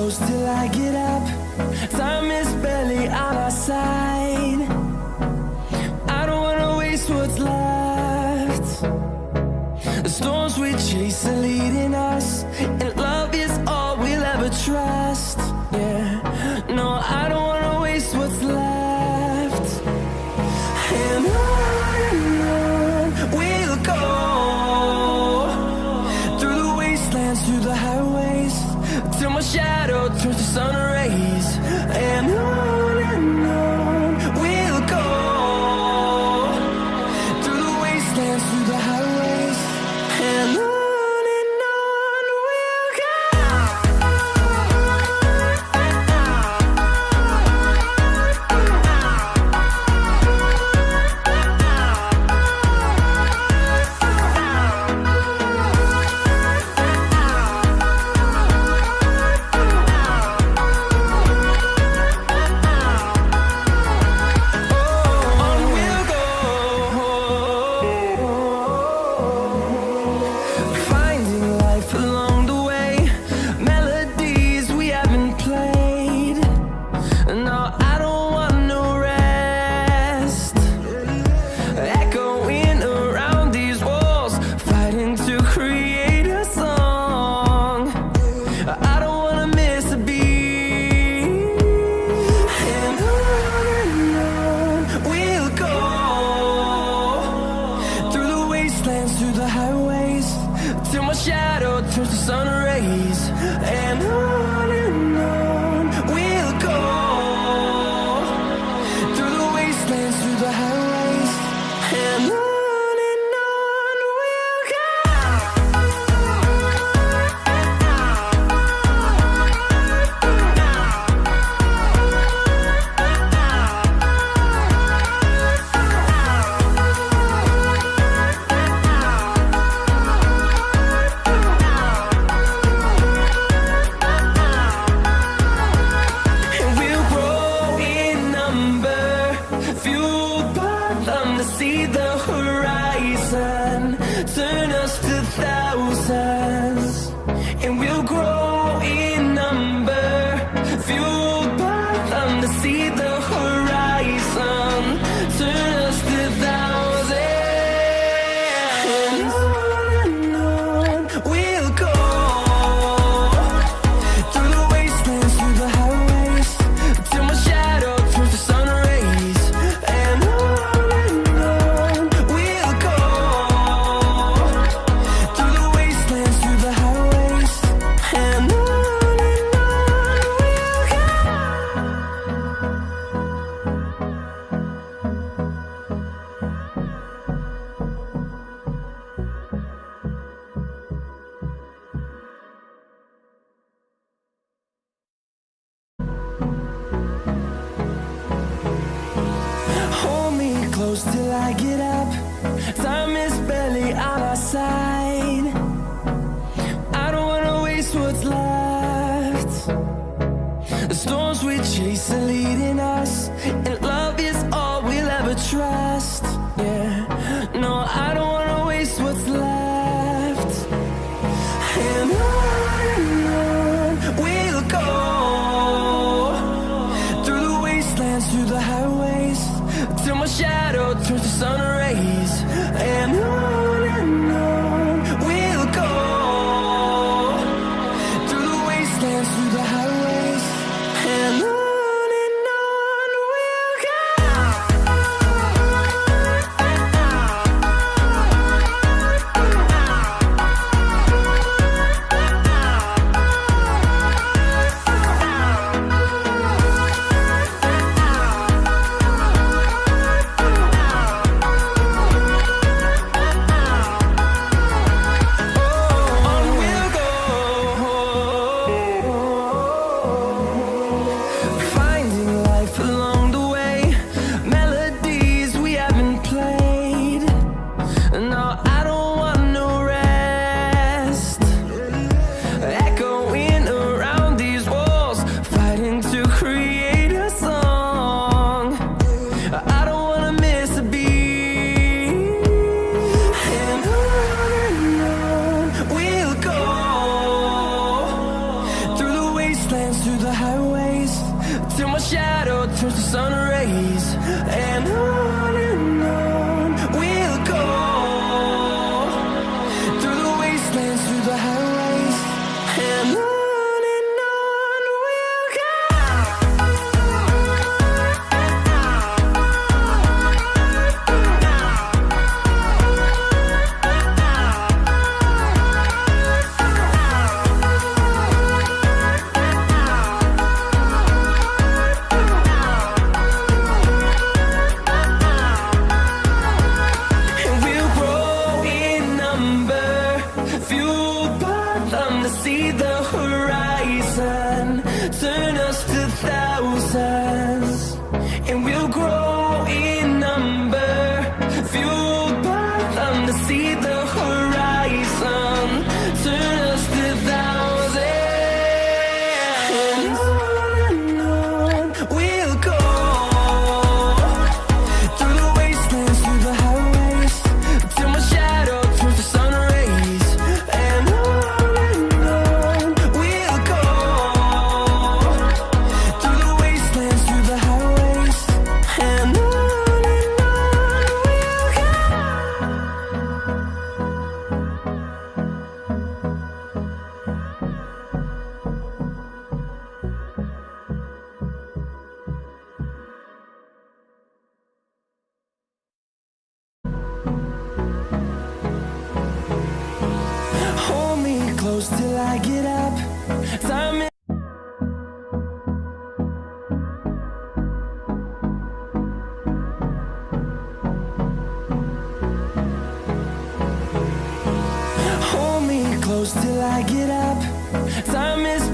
close till I get up. Time is barely on our side. I don't wanna waste what's left. The storms we chase are leading us, and love is all we'll ever trust. Yeah, no, I don't wanna waste what's left. And on we'll go, through the wastelands, through the highways, till my shadow turns to sun rays. And on we'll go, through the wastelands, through the highways, and on we'll go. Through the highways, till my shadow turns to sun rays. And on we'll go, through the wastelands, through the highways, and on we'll go. See the horizon, turn us to thousands, and we'll grow in number, fueled by them to see the horizon, turn us to thousands. And on we'll go, through the wastelands, through the highways, till my shadow turns to sun rays. And close till I get up. Time is barely on our side. I don't wanna waste what's left. The storms we chase are leading us, and love is all we'll ever trust. Yeah, no, I don't wanna waste what's left. And on we'll go, through the wastelands, through the highways, till my shadow turns to sun rays. And on we'll go, through the wastelands, through the highways, and on till my shadow turns to sun rays. And on we'll go, through the wastelands, through the highways. And on we'll go. See the horizon, turn us to thousands, and we'll grow in number, fueled by them to see the horizon, turn us to thousands, and on we'll go, through the wastelands, through the highways, till my shadow turns to sun rays. And hold me close till I get up. Time is hold me close till I get up. Time is